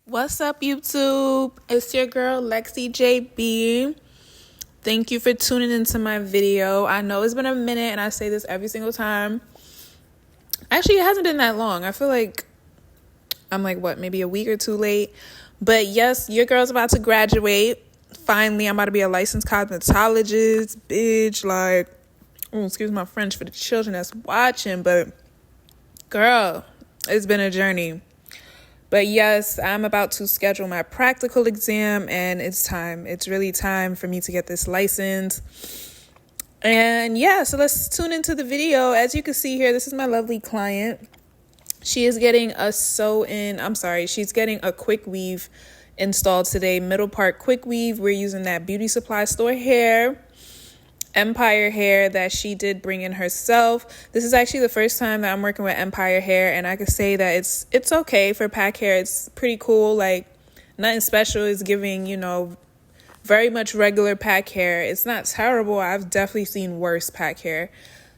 What's up, YouTube? It's your girl, Lexi JB. Thank you for tuning into my video. I know it's been a minute, and I say this every single time. Actually, it hasn't been that long. I feel like I'm maybe a week or two late. But yes, your girl's about to graduate. Finally, I'm about to be a licensed cosmetologist. Bitch, excuse my French for the children that's watching, but girl, it's been a journey. But yes, I'm about to schedule my practical exam, and it's time. It's really time for me to get this license. And yeah, so let's tune into the video. As you can see here, this is my lovely client. She is getting she's getting a Quickweave installed today. Middle part Quickweave. We're using that beauty supply store hair. Empire hair that she did bring in herself. This is actually the first time that I'm working with Empire hair, and I can say that it's okay for pack hair. It's pretty cool, nothing special. It's giving, very much regular pack hair. It's not terrible. I've definitely seen worse pack hair.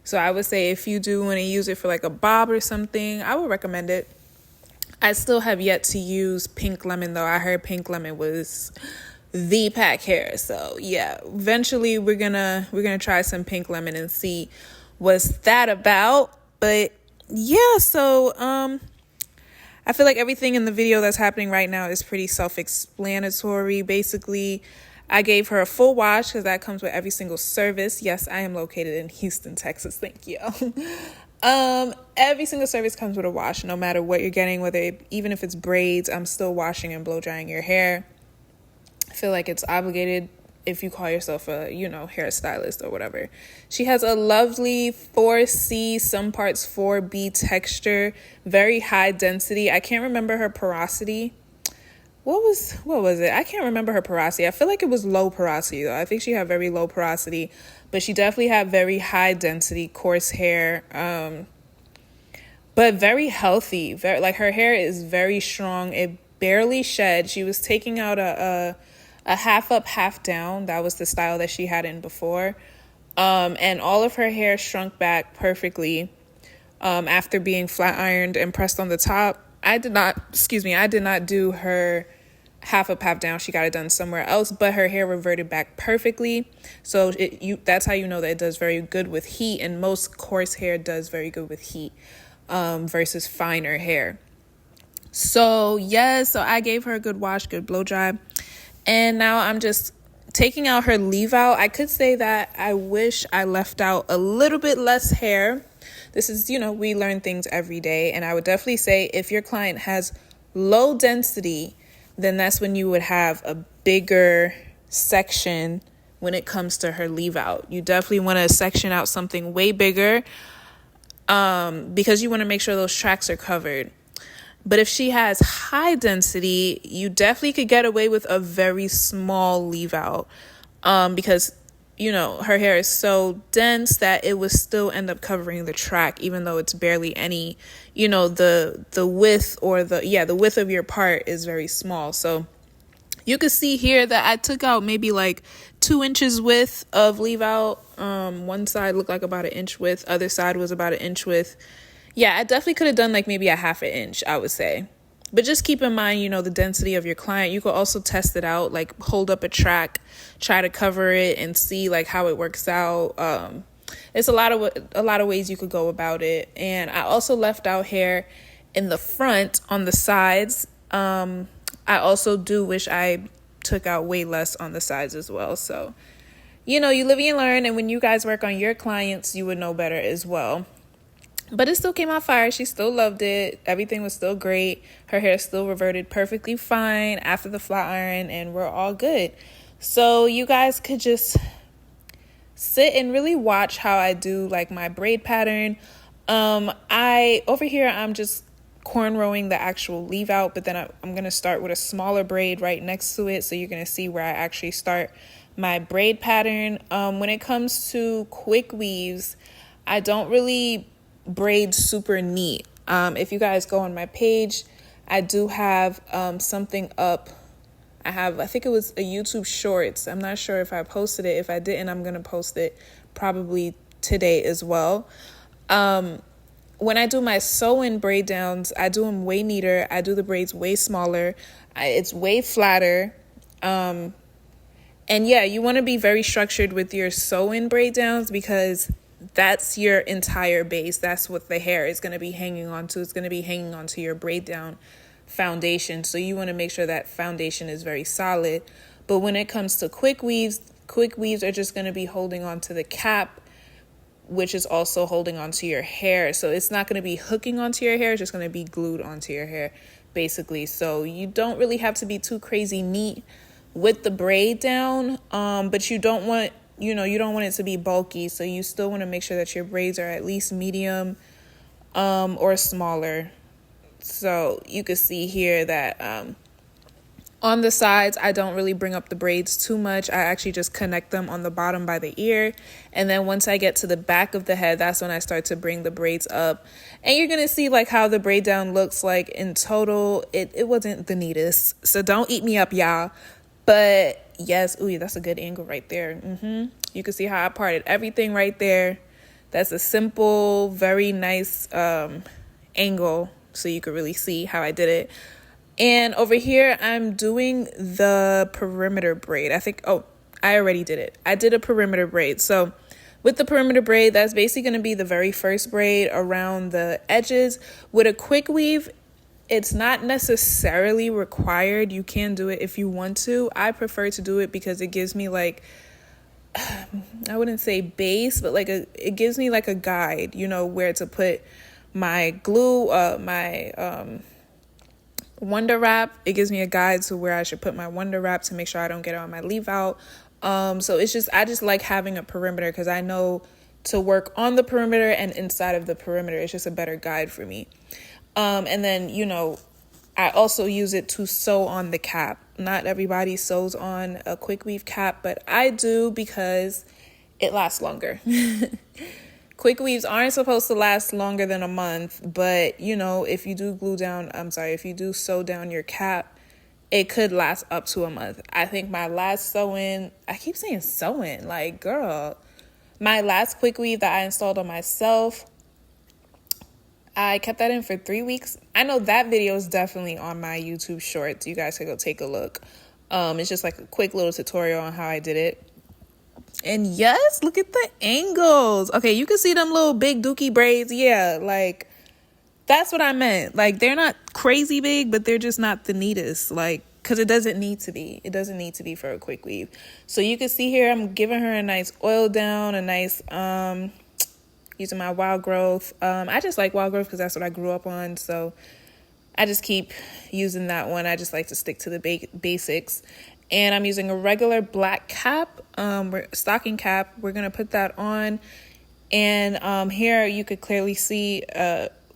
So I would say if you do want to use it for a bob or something, I would recommend it. I still have yet to use pink lemon though. I heard pink lemon was the pack hair. So yeah, eventually we're gonna try some pink lemon and see what's that about. But yeah, so I feel like everything in the video that's happening right now is pretty self-explanatory. Basically, I gave her a full wash because that comes with every single service. Yes, I am located in Houston, Texas. Thank you. Every single service comes with a wash, no matter what you're getting, even if it's braids, I'm still washing and blow drying your hair. I feel like it's obligated if you call yourself a, hairstylist or whatever. She has a lovely 4C, some parts 4B texture, very high density. I can't remember her porosity. What was it? I can't remember her porosity. I feel like it was low porosity though. I think she had very low porosity, but she definitely had very high density, coarse hair. But very healthy. Her hair is very strong. It barely shed. She was taking out a half up, half down. That was the style that she had in before. And all of her hair shrunk back perfectly after being flat ironed and pressed on the top. I did not do her half up, half down. She got it done somewhere else, but her hair reverted back perfectly. So that's how you know that it does very good with heat, and most coarse hair does very good with heat versus finer hair. So so I gave her a good wash, good blow dry. And now I'm just taking out her leave out. I could say that I wish I left out a little bit less hair. This is, we learn things every day. And I would definitely say if your client has low density, then that's when you would have a bigger section when it comes to her leave out. You definitely want to section out something way bigger because you want to make sure those tracks are covered. But if she has high density, you definitely could get away with a very small leave out because, her hair is so dense that it would still end up covering the track, even though it's barely any, the width or the width of your part is very small. So you can see here that I took out maybe 2 inches width of leave out. One side looked like about 1 inch width. Other side was about 1 inch width. Yeah, I definitely could have done maybe a half an inch, I would say. But just keep in mind, the density of your client. You could also test it out, hold up a track, try to cover it and see how it works out. It's a lot of ways you could go about it. And I also left out hair in the front on the sides. I also do wish I took out way less on the sides as well. So, you live and you learn. And when you guys work on your clients, you would know better as well. But it still came out fire. She still loved it. Everything was still great. Her hair still reverted perfectly fine after the flat iron, and we're all good. So you guys could just sit and really watch how I do my braid pattern. Over here, I'm just cornrowing the actual leave out, but then I'm going to start with a smaller braid right next to it. So you're going to see where I actually start my braid pattern. When it comes to quick weaves, I don't really braid super neat. If you guys go on my page, I do have something up. I think it was a YouTube Shorts. I'm not sure if I posted it. If I didn't, I'm gonna post it probably today as well. when I do my sew-in braid downs, I do them way neater. I do the braids way smaller. It's way flatter. And yeah, you want to be very structured with your sew-in braid downs because that's your entire base. That's what the hair is going to be hanging onto. It's going to be hanging onto your braid down foundation. So you want to make sure that foundation is very solid. But when it comes to quick weaves are just going to be holding on to the cap, which is also holding onto your hair. So it's not going to be hooking onto your hair. It's just going to be glued onto your hair, basically. So you don't really have to be too crazy neat with the braid down, but you don't want it to be bulky. So you still want to make sure that your braids are at least medium or smaller. So you can see here that on the sides, I don't really bring up the braids too much. I actually just connect them on the bottom by the ear. And then once I get to the back of the head, that's when I start to bring the braids up. And you're going to see like how the braid down looks like in total. It wasn't the neatest. So don't eat me up, y'all. But yes, ooh, that's a good angle right there. You can see how I parted everything right there. That's a simple, very nice angle. So you could really see how I did it. And over here, I'm doing the perimeter braid. I already did it. I did a perimeter braid. So with the perimeter braid, that's basically going to be the very first braid around the edges. With a quick weave, it's not necessarily required. You can do it if you want to. I prefer to do it because it gives me like, I wouldn't say base, but like it gives me like a guide, where to put my glue, my Wonder Wrap. It gives me a guide to where I should put my Wonder Wrap to make sure I don't get it on my leave out. So I just like having a perimeter because I know to work on the perimeter and inside of the perimeter. It's just a better guide for me. And then, I also use it to sew on the cap. Not everybody sews on a quick weave cap, but I do because it lasts longer. Quick weaves aren't supposed to last longer than a month, but if you do sew down your cap, it could last up to a month. I think my last sew-in, I keep saying sew-in, like girl, my last quick weave that I installed on myself, I kept that in for 3 weeks. I know that video is definitely on my YouTube shorts. You guys can go take a look. It's just like a quick little tutorial on how I did it. And yes, look at the angles. Okay, you can see them little big dookie braids. Yeah, like that's what I meant. Like they're not crazy big, but they're just not the neatest. Like, because it doesn't need to be. It doesn't need to be for a quick weave. So you can see here, I'm giving her a nice oil down, a nice using my Wild Growth. I just like Wild Growth because that's what I grew up on. So I just keep using that one. I just like to stick to the basics. And I'm using a regular black cap, stocking cap. We're going to put that on. And here you could clearly see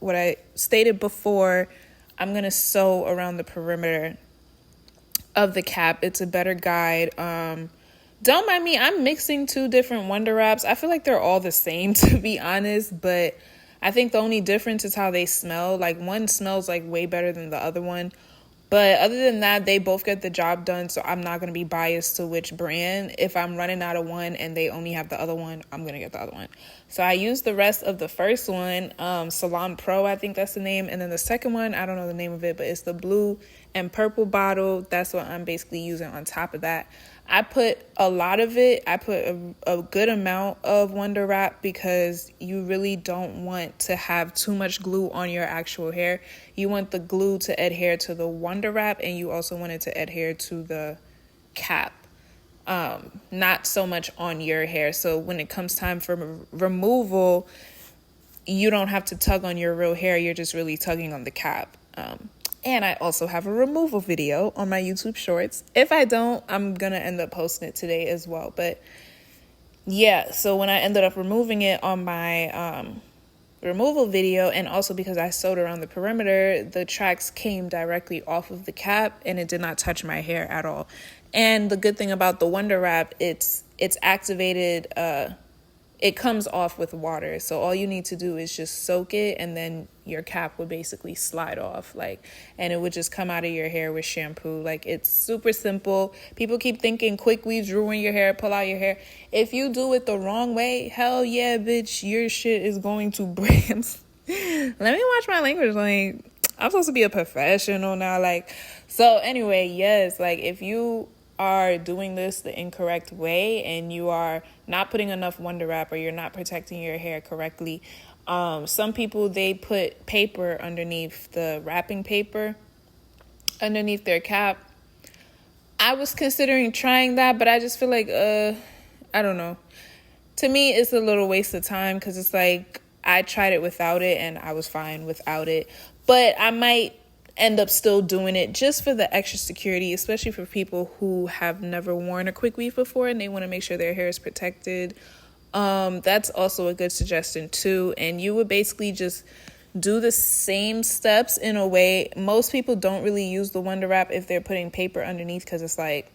what I stated before. I'm going to sew around the perimeter of the cap. It's a better guide. Don't mind me, I'm mixing 2 different Wonder Wraps. I feel like they're all the same, to be honest, but I think the only difference is how they smell. Like one smells like way better than the other one. But other than that, they both get the job done, so I'm not going to be biased to which brand. If I'm running out of one and they only have the other one, I'm going to get the other one. So I used the rest of the first one, Salon Pro, I think that's the name. And then the second one, I don't know the name of it, but it's the blue and purple bottle. That's what I'm basically using on top of that. I put a lot of it. I put a good amount of Wonder Wrap because you really don't want to have too much glue on your actual hair. You want the glue to adhere to the Wonder Wrap, and you also want it to adhere to the cap. Not so much on your hair. So when it comes time for removal, you don't have to tug on your real hair. You're just really tugging on the cap. And I also have a removal video on my YouTube shorts. If I don't, I'm going to end up posting it today as well. But yeah, so when I ended up removing it on my removal video, and also because I sewed around the perimeter, the tracks came directly off of the cap and it did not touch my hair at all. And the good thing about the Wonder Wrap, it's activated, it comes off with water. So all you need to do is just soak it, and then your cap would basically slide off, and it would just come out of your hair with shampoo. Like, it's super simple. People keep thinking quick weaves ruin your hair, pull out your hair. If you do it the wrong way, hell yeah, bitch, your shit is going to break. Let me watch my language. Like, I'm supposed to be a professional now. Like, so anyway, yes, like if you are doing this the incorrect way and you are not putting enough Wonder Wrap or you're not protecting your hair correctly, some people, they put paper underneath the wrapping paper underneath their cap. I was considering trying that, but I just feel like, I don't know. To me, it's a little waste of time because it's like I tried it without it and I was fine without it. But I might end up still doing it just for the extra security, especially for people who have never worn a quick weave before and they want to make sure their hair is protected. That's also a good suggestion too. And you would basically just do the same steps in a way. Most people don't really use the Wonder Wrap if they're putting paper underneath because it's like,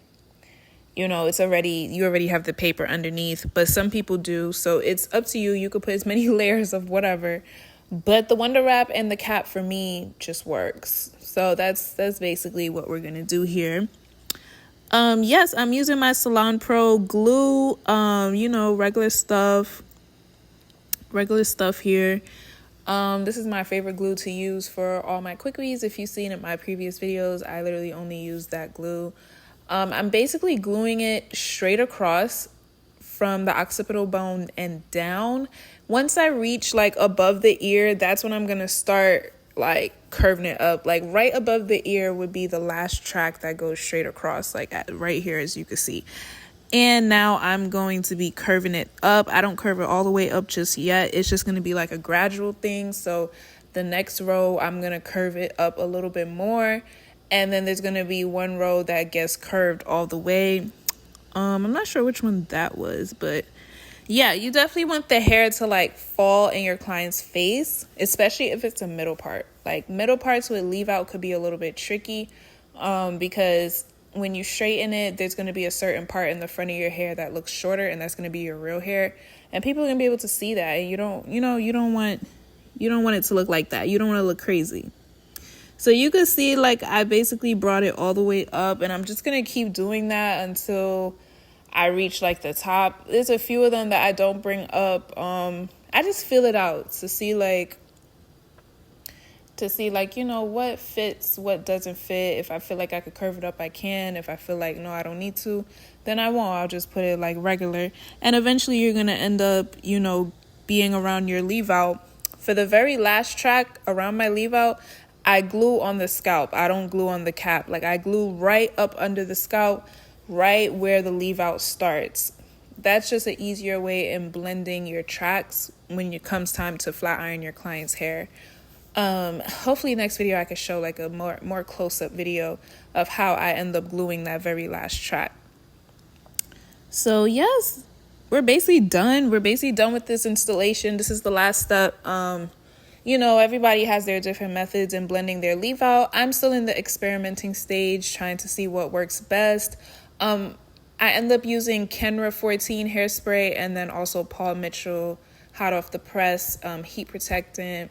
you know, you already have the paper underneath, but some people do. So it's up to you. You could put as many layers of whatever, but the Wonder Wrap and the cap for me just works. So that's basically what we're going to do here. Yes, I'm using my Salon Pro glue, regular stuff here. This is my favorite glue to use for all my quick weaves. If you've seen in my previous videos, I literally only use that glue. I'm basically gluing it straight across from the occipital bone and down. Once I reach like above the ear, that's when I'm going to start like curving it up. Like right above the ear would be the last track that goes straight across, like right here, as you can see. And now I'm going to be curving it up. I don't curve it all the way up just yet. It's just going to be like a gradual thing. So the next row, I'm going to curve it up a little bit more. And then there's going to be one row that gets curved all the way. I'm not sure which one that was, but yeah, you definitely want the hair to like fall in your client's face, especially if it's a middle part. Like middle parts with leave out could be a little bit tricky because when you straighten it, there's going to be a certain part in the front of your hair that looks shorter, and that's going to be your real hair. And people are going to be able to see that. And you don't want it to look like that. You don't want to look crazy. So you can see like I basically brought it all the way up, and I'm just going to keep doing that until I reach like the top. There's a few of them that I don't bring up. I just feel it out to see like, what fits, what doesn't fit. If I feel like I could curve it up, I can. If I feel like, no, I don't need to, then I won't. I'll just put it like regular. And eventually you're going to end up, being around your leave out. For the very last track around my leave out, I glue on the scalp. I don't glue on the cap. Like I glue right up under the scalp, right where the leave out starts. That's just an easier way in blending your tracks when it comes time to flat iron your client's hair. Hopefully next video I could show like a more close-up video of how I end up gluing that very last track. So yes, we're basically done. We're basically done with this installation. This is the last step. Everybody has their different methods in blending their leave out. I'm still in the experimenting stage, trying to see what works best. I end up using Kenra 14 hairspray and then also Paul Mitchell hot off the press heat protectant.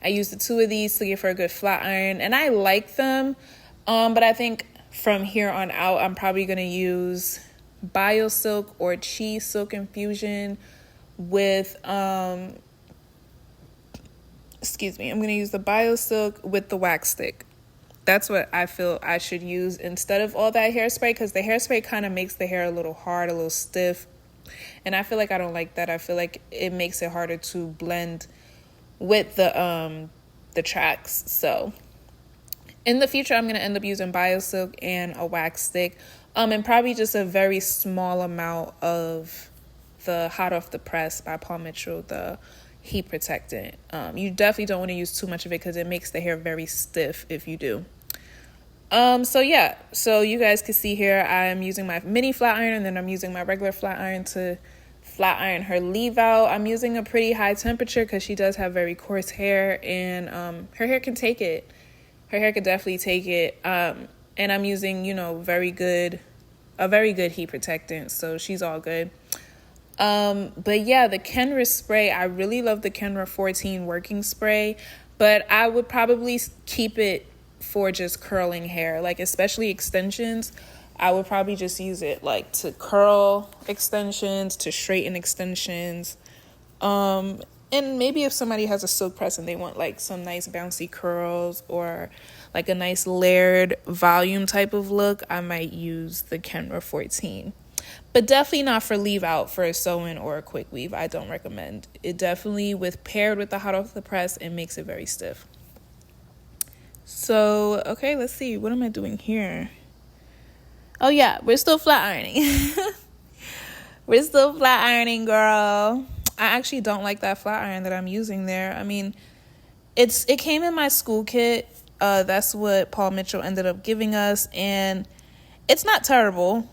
I use the two of these to give her a good flat iron, and I like them. But I think from here on out, I'm probably going to use BioSilk or Chi Silk Infusion with, I'm going to use the BioSilk with the wax stick. That's what I feel I should use instead of all that hairspray, because the hairspray kind of makes the hair a little hard, a little stiff. And I feel like I don't like that. I feel like it makes it harder to blend with the tracks. So in the future, I'm going to end up using BioSilk and a wax stick, and probably just a very small amount of the hot off the press by Paul Mitchell, the heat protectant. You definitely don't want to use too much of it because it makes the hair very stiff if you do. So you guys can see here, I'm using my mini flat iron, and then I'm using my regular flat iron to flat iron her leave out. I'm using a pretty high temperature because she does have very coarse hair, and her hair can take it. Her hair could definitely take it. And I'm using, a very good heat protectant, so she's all good. But yeah, the Kenra spray, I really love the Kenra 14 working spray, but I would probably keep it for just curling hair, like especially extensions. I would probably just use it to curl extensions, to straighten extensions. And maybe if somebody has a silk press and they want like some nice bouncy curls or like a nice layered volume type of look, I might use the Kenra 14. But definitely not for leave out for a sew-in or a quick weave. I don't recommend. It definitely, with paired with the hot off the press, it makes it very stiff. So, okay, let's see. What am I doing here? Oh, yeah, we're still flat ironing. We're still flat ironing, girl. I actually don't like that flat iron that I'm using there. I mean, it came in my school kit. That's what Paul Mitchell ended up giving us, and it's not terrible.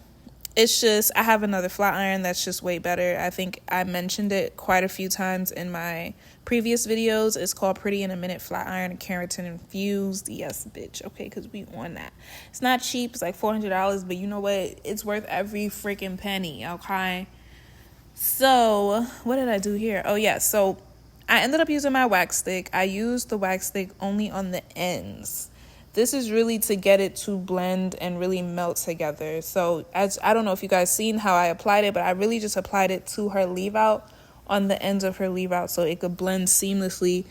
It's just I have another flat iron that's just way better. I think I mentioned it quite a few times in my previous videos. It's called Pretty in a Minute Flat Iron Keratin Infused. Yes, bitch. Okay, because we on that. It's not cheap. It's like $400, but you know what? It's worth every freaking penny, okay? So, what did I do here? Oh, yeah. So, I ended up using my wax stick. I used the wax stick only on the ends. This is really to get it to blend and really melt together. So as I don't know if you guys seen how I applied it, but I really just applied it to her leave out on the ends of her leave out so it could blend seamlessly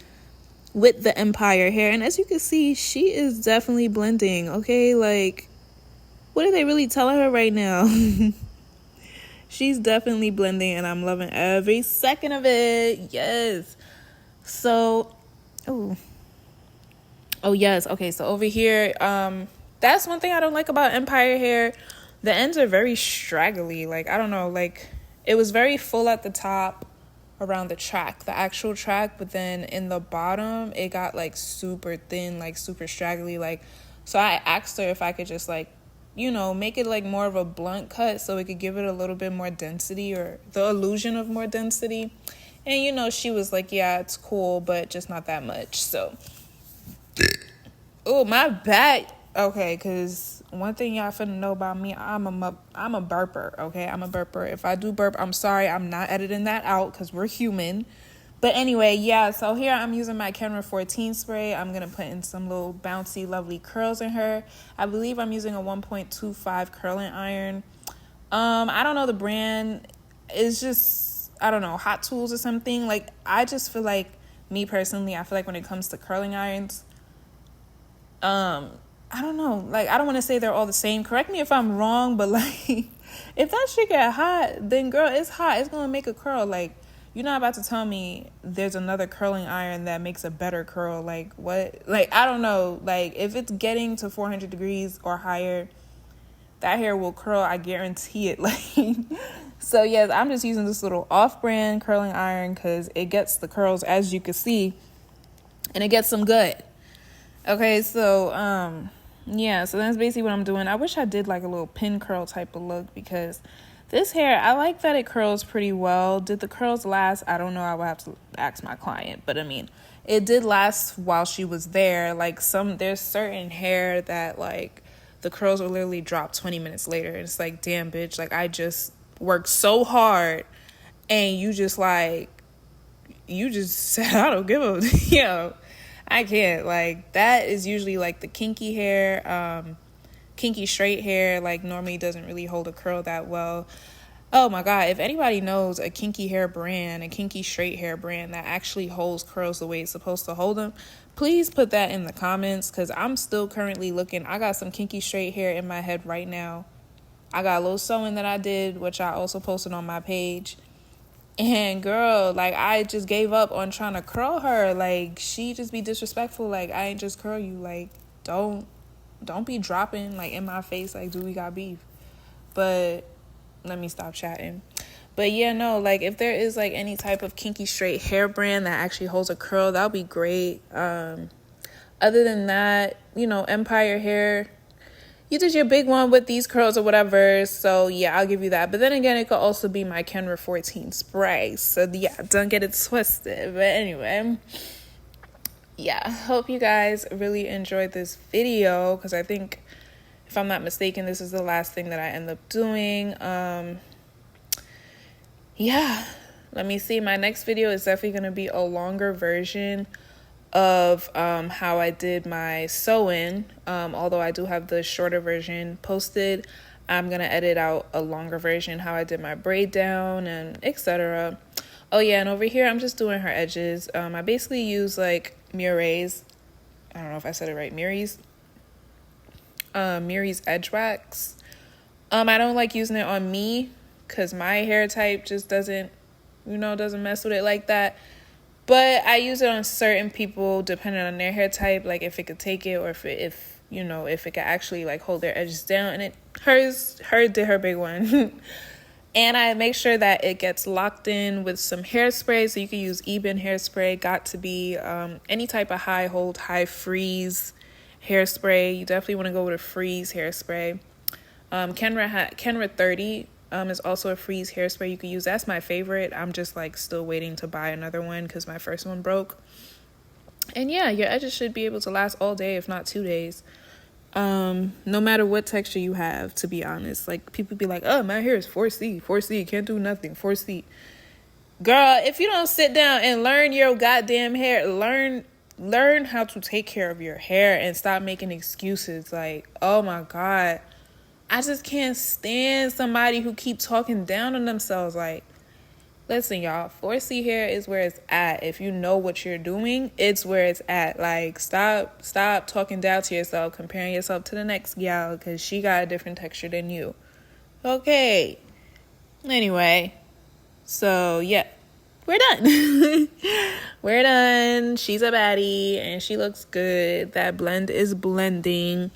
with the Empire hair. And as you can see, she is definitely blending, okay? Like, what are they really telling her right now? She's definitely blending and I'm loving every second of it. Yes. So, Oh, yes. Okay, so over here, that's one thing I don't like about Empire hair. The ends are very straggly. Like, I don't know, like, it was very full at the top around the track, the actual track, but then in the bottom, it got, like, super thin, like, super straggly. Like, so I asked her if I could just, like, you know, make it, like, more of a blunt cut so it could give it a little bit more density or the illusion of more density. And, you know, she was like, yeah, it's cool, but just not that much, so... Oh, my bad. Okay, because one thing y'all finna know about me, I'm a burper, okay? I'm a burper. If I do burp, I'm sorry. I'm not editing that out because we're human. But anyway, yeah, so here I'm using my Kenra 14 spray. I'm going to put in some little bouncy, lovely curls in her. I believe I'm using a 1.25 curling iron. I don't know the brand. It's just, I don't know, Hot Tools or something. Like, I just feel like, me personally, I feel like when it comes to curling irons, I don't know, like, I don't want to say they're all the same. Correct me if I'm wrong, but, like, if that shit get hot, then, girl, it's hot. It's going to make a curl. Like, you're not about to tell me there's another curling iron that makes a better curl. Like, what? Like, I don't know. Like, if it's getting to 400 degrees or higher, that hair will curl. I guarantee it. Like, so, yes, I'm just using this little off-brand curling iron because it gets the curls, as you can see, and it gets them good. Okay, so, yeah, so that's basically what I'm doing. I wish I did, like, a little pin curl type of look because this hair, I like that it curls pretty well. Did the curls last? I don't know. I would have to ask my client. But, I mean, it did last while she was there. Like, there's certain hair that, like, the curls will literally drop 20 minutes later. And it's like, damn, bitch, like, I just worked so hard and you just said, I don't give a, you know. I can't. Like, that is usually, like, the kinky hair, kinky straight hair, like, normally doesn't really hold a curl that well. Oh, my God. If anybody knows a kinky hair brand, a kinky straight hair brand that actually holds curls the way it's supposed to hold them, please put that in the comments because I'm still currently looking. I got some kinky straight hair in my head right now. I got a little sewing that I did, which I also posted on my page. And girl, like, I just gave up on trying to curl her. Like, she just be disrespectful. Like, I ain't just curl you. Like, don't be dropping, like, in my face, like, do we got beef? But let me stop chatting. But yeah, no, like, if there is, like, any type of kinky straight hair brand that actually holds a curl, that would be great. Other than that, you know, Empire hair, you did your big one with these curls or whatever, so yeah, I'll give you that. But then again, it could also be my Kenra 14 spray, so yeah, don't get it twisted. But anyway, yeah, hope you guys really enjoyed this video, because I think, if I'm not mistaken, this is the last thing that I end up doing. Yeah, let me see. My next video is definitely going to be a longer version of how I did my sew-in. Although I do have the shorter version posted, I'm gonna edit out a longer version, how I did my braid down and etc. Oh yeah, and over here I'm just doing her edges. I basically use like Murray's, I don't know if I said it right, Murray's edge wax. I don't like using it on me because my hair type just doesn't mess with it like that. But I use it on certain people depending on their hair type, like if it could take it, or if it could actually like hold their edges down. And hers did her big one. And I make sure that it gets locked in with some hairspray. So you can use Eben hairspray. Got to be any type of high hold, high freeze hairspray. You definitely want to go with a freeze hairspray. Kenra 30 is also a freeze hairspray you can use. That's my favorite. I'm just like still waiting to buy another one because my first one broke. And yeah, your edges should be able to last all day, if not 2 days. No matter what texture you have, to be honest. Like, people be like, oh, my hair is 4C, can't do nothing, 4C. Girl, if you don't sit down and learn your goddamn hair, learn how to take care of your hair and stop making excuses. Like, oh my God, I just can't stand somebody who keep talking down on themselves. Like, listen, y'all, 4C hair is where it's at. If you know what you're doing, it's where it's at. Like, stop talking down to yourself, comparing yourself to the next gal because she got a different texture than you. Okay. Anyway, so yeah, we're done. We're done. She's a baddie and she looks good. That blend is blending.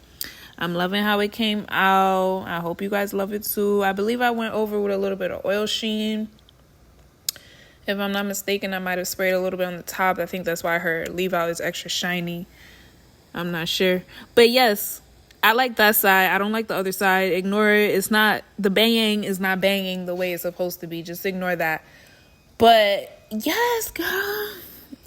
I'm loving how it came out. I hope you guys love it too. I believe I went over with a little bit of oil sheen. If I'm not mistaken, I might have sprayed a little bit on the top. I think that's why her leave out is extra shiny. I'm not sure. But yes, I like that side. I don't like the other side. Ignore it. It's not, the banging is not banging the way it's supposed to be. Just ignore that. But yes, girl,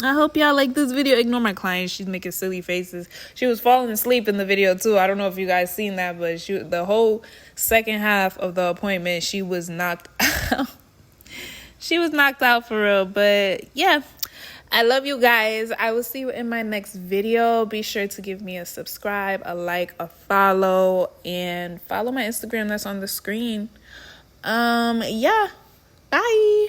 I hope y'all like this video. Ignore my client. She's making silly faces. She was falling asleep in the video too. I don't know if you guys seen that, but the whole second half of the appointment, she was knocked out. She was knocked out for real. But yeah, I love you guys. I will see you in my next video. Be sure to give me a subscribe, a like, a follow, and follow my Instagram that's on the screen. Yeah, bye.